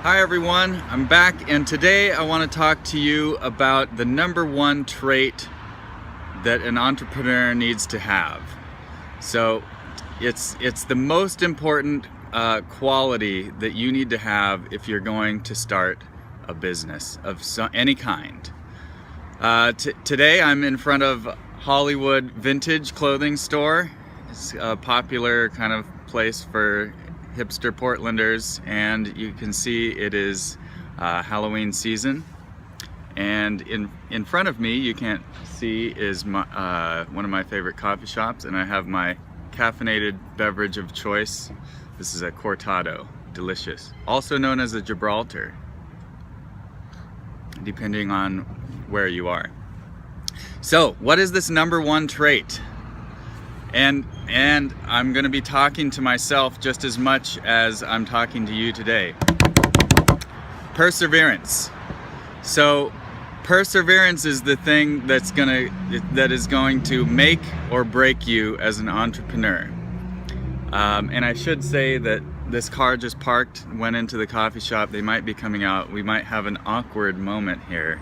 Hi everyone, I'm back, and today I want to talk to you about the number one trait that an entrepreneur needs to have. So it's the most important quality that you need to have if you're going to start a business of any kind. Today I'm in front of Hollywood Vintage Clothing Store. It's a popular kind of place for hipster Portlanders, and you can see it is Halloween season. And in front of me, you can't see, is one of my favorite coffee shops, and I have my caffeinated beverage of choice. This is a cortado, delicious, also known as a Gibraltar, depending on where you are. So what is this number one trait? And I'm going to be talking to myself just as much as I'm talking to you today. Perseverance. So perseverance is the thing that is going to make or break you as an entrepreneur. And I should say that this car just parked, went into the coffee shop. They might be coming out. We might have an awkward moment here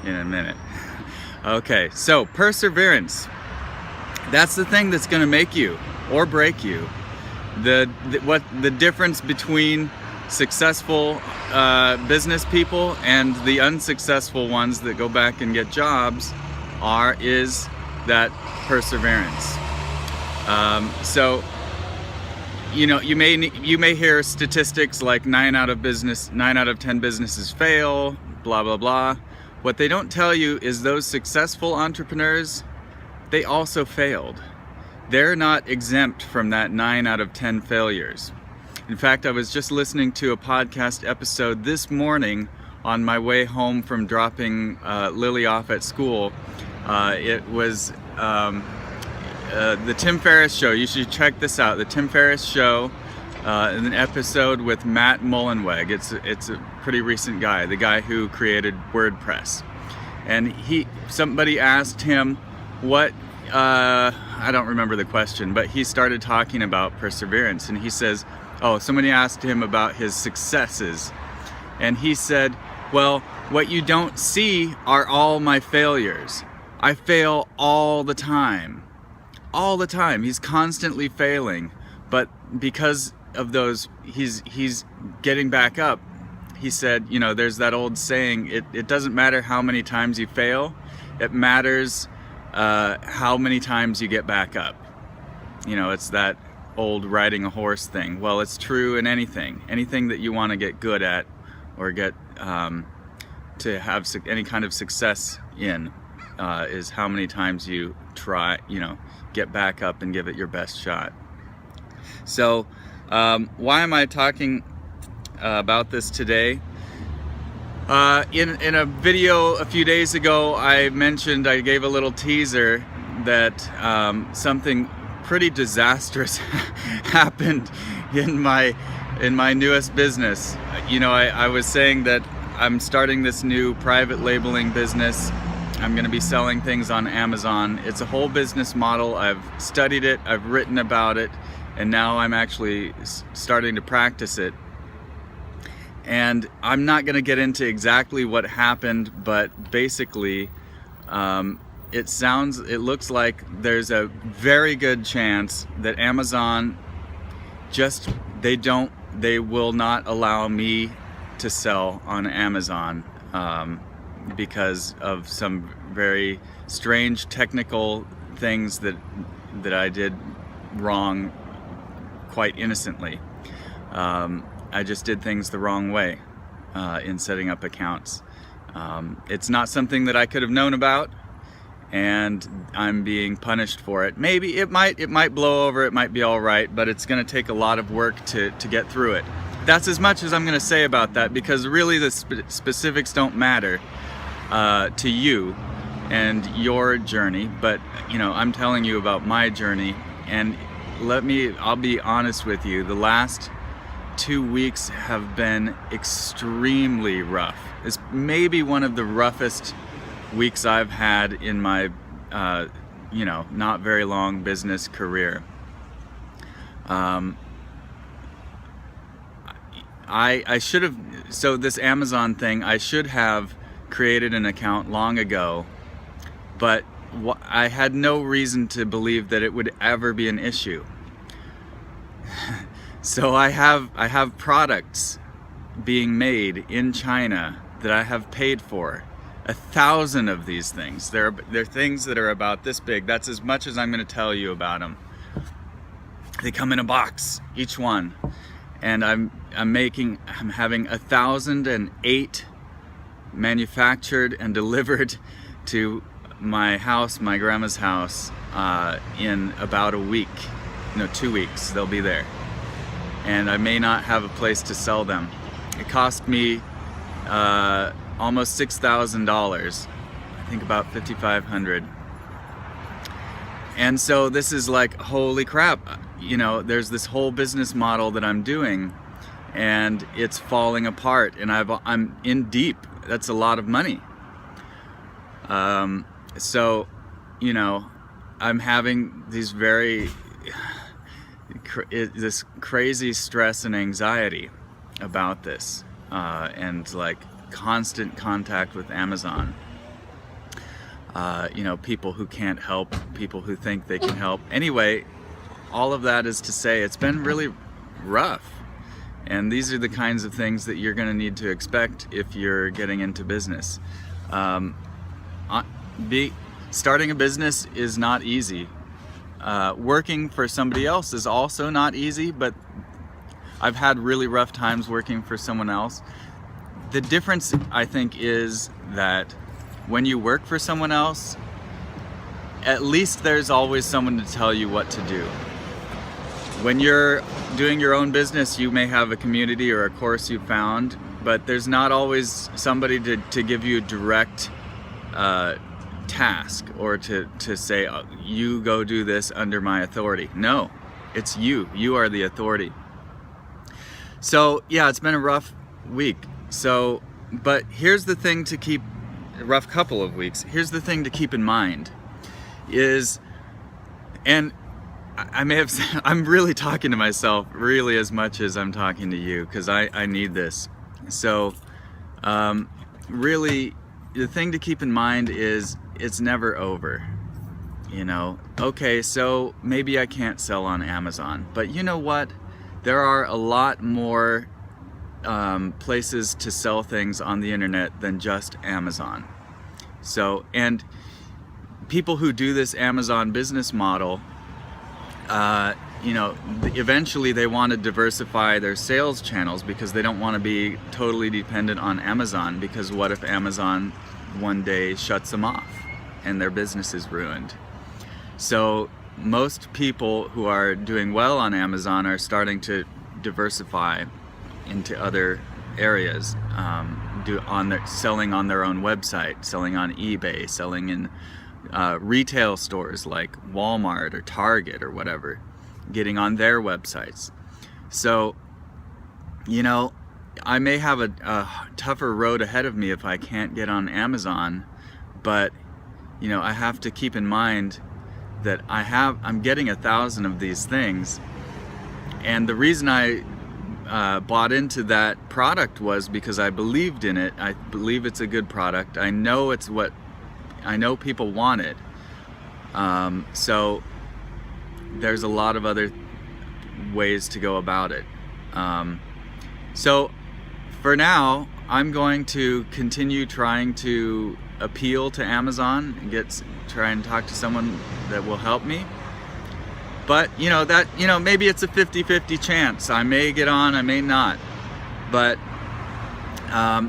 in a minute. Okay, so perseverance. That's the thing that's going to make you or break you. What the difference between successful business people and the unsuccessful ones that go back and get jobs is that perseverance. So you know, you may hear statistics like 9 out of 10 businesses fail, blah blah blah. What they don't tell you is those successful entrepreneurs, they also failed. They're not exempt from that 9 out of 10 failures. In fact, I was just listening to a podcast episode this morning on my way home from dropping Lily off at school. It was the Tim Ferriss Show. You should check this out. The Tim Ferriss Show, an episode with Matt Mullenweg. It's a pretty recent guy, the guy who created WordPress. And somebody asked him what, I don't remember the question, but he started talking about perseverance, and he says, somebody asked him about his successes, and he said, well, what you don't see are all my failures. I fail all the time. All the time. He's constantly failing, but because of those, he's getting back up. He said, you know, there's that old saying, it doesn't matter how many times you fail, it matters how many times you get back up. You know, it's that old riding a horse thing. Well, it's true in anything that you want to get good at or get to have any kind of success in, is how many times you try, you know, get back up and give it your best shot. So why am I talking about this today? In a video a few days ago, I gave a little teaser that something pretty disastrous happened in my newest business. You know, I was saying that I'm starting this new private labeling business. I'm going to be selling things on Amazon. It's a whole business model. I've studied it, I've written about it, and now I'm actually starting to practice it. And I'm not going to get into exactly what happened, but basically it looks like there's a very good chance that Amazon they will not allow me to sell on Amazon because of some very strange technical things that I did wrong quite innocently. I just did things the wrong way in setting up accounts. It's not something that I could have known about, and I'm being punished for it. Maybe it might blow over, it might be all right, but it's going to take a lot of work to get through it. That's as much as I'm going to say about that, because really the specifics don't matter to you and your journey. But you know, I'm telling you about my journey, and I'll be honest with you. The last 2 weeks have been extremely rough. It's maybe one of the roughest weeks I've had in my you know, not very long business career. I should have so this Amazon thing, I should have created an account long ago, but I had no reason to believe that it would ever be an issue. So I have products being made in China that I have paid for. 1,000 of these things. They're things that are about this big. That's as much as I'm going to tell you about them. They come in a box, each one, and I'm having 1,008 manufactured and delivered to my house, my grandma's house, in about a week. No, 2 weeks. They'll be there, and I may not have a place to sell them. It cost me almost $6,000. I think about $5,500. And so this is like, holy crap, you know, there's this whole business model that I'm doing, and it's falling apart, and I'm in deep. That's a lot of money. So, you know, I'm having these this crazy stress and anxiety about this, and like constant contact with Amazon. You know, people who can't help, people who think they can help. Anyway, all of that is to say it's been really rough. And these are the kinds of things that you're going to need to expect if you're getting into business. Starting a business is not easy. Working for somebody else is also not easy, but I've had really rough times working for someone else. The difference, I think, is that when you work for someone else, at least there's always someone to tell you what to do. When you're doing your own business, you may have a community or a course you found, but there's not always somebody to give you a direct task, or to say, you go do this under my authority. No, it's you. You are the authority. So yeah, it's been a rough week. So, but here's the thing to keep, a rough couple of weeks. Here's the thing to keep in mind is, and I may have said, I'm really talking to myself really as much as I'm talking to you, because I need this. So really the thing to keep in mind is it's never over. You know, okay, so maybe I can't sell on Amazon, but you know what? There are a lot more places to sell things on the internet than just Amazon. So, and people who do this Amazon business model, you know, eventually they want to diversify their sales channels because they don't want to be totally dependent on Amazon, because what if Amazon one day shuts them off and their business is ruined? So most people who are doing well on Amazon are starting to diversify into other areas, selling on their own website, selling on eBay, selling in retail stores like Walmart or Target or whatever, getting on their websites. So, you know, I may have a tougher road ahead of me if I can't get on Amazon, but you know, I have to keep in mind that I'm getting 1,000 of these things, and the reason I bought into that product was because I believed in it. I believe it's a good product. I know people want it. So there's a lot of other ways to go about it. So for now, I'm going to continue trying to appeal to Amazon and try and talk to someone that will help me. But maybe it's a 50-50 chance. I may get on, I may not. But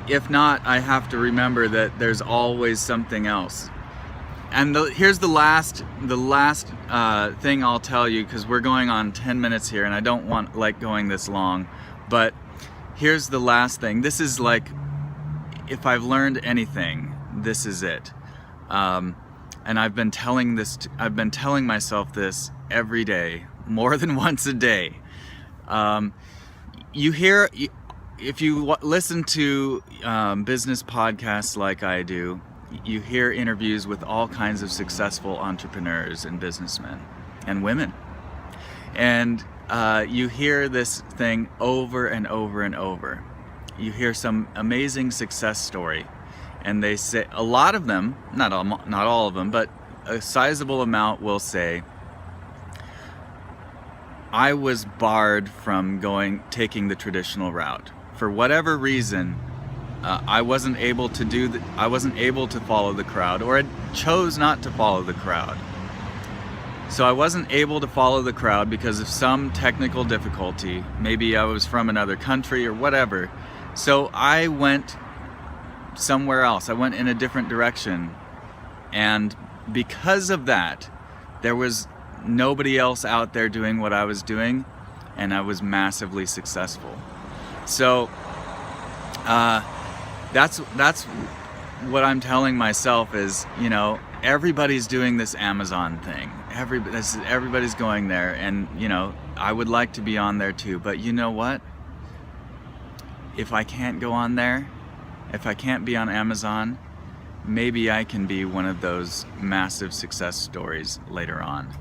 if not, I have to remember that there's always something else. And here's the last thing I'll tell you, because we're going on 10 minutes here, and I don't like going this long. But here's the last thing. This is like, if I've learned anything, this is it. And I've been telling myself this every day, more than once a day. If you listen to business podcasts like I do, you hear interviews with all kinds of successful entrepreneurs and businessmen and women. And you hear this thing over and over and over. you hear some amazing success story, and they say, a lot of them, not all of them, but a sizable amount will say, I was barred from taking the traditional route. For whatever reason, I wasn't able to follow the crowd, or I chose not to follow the crowd. So I wasn't able to follow the crowd because of some technical difficulty. Maybe I was from another country or whatever. So I went somewhere else. I went in a different direction. And because of that, there was nobody else out there doing what I was doing, and I was massively successful. So that's what I'm telling myself is, you know, everybody's doing this Amazon thing. Everybody's going there, and you know, I would like to be on there too. But you know what? If I can't go on there, if I can't be on Amazon, maybe I can be one of those massive success stories later on.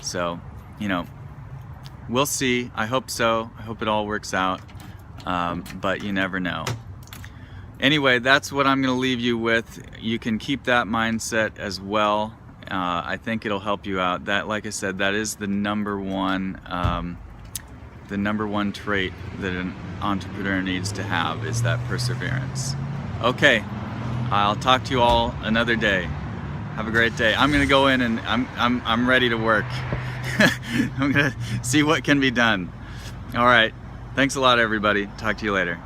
So, you know, we'll see. I hope so. I hope it all works out. But you never know. Anyway, that's what I'm going to leave you with. You can keep that mindset as well. I think it'll help you out. That, like I said, that is the number one trait that an entrepreneur needs to have, is that perseverance. Okay, I'll talk to you all another day. Have a great day. I'm gonna go in and I'm ready to work. I'm gonna see what can be done. All right. Thanks a lot, everybody. Talk to you later.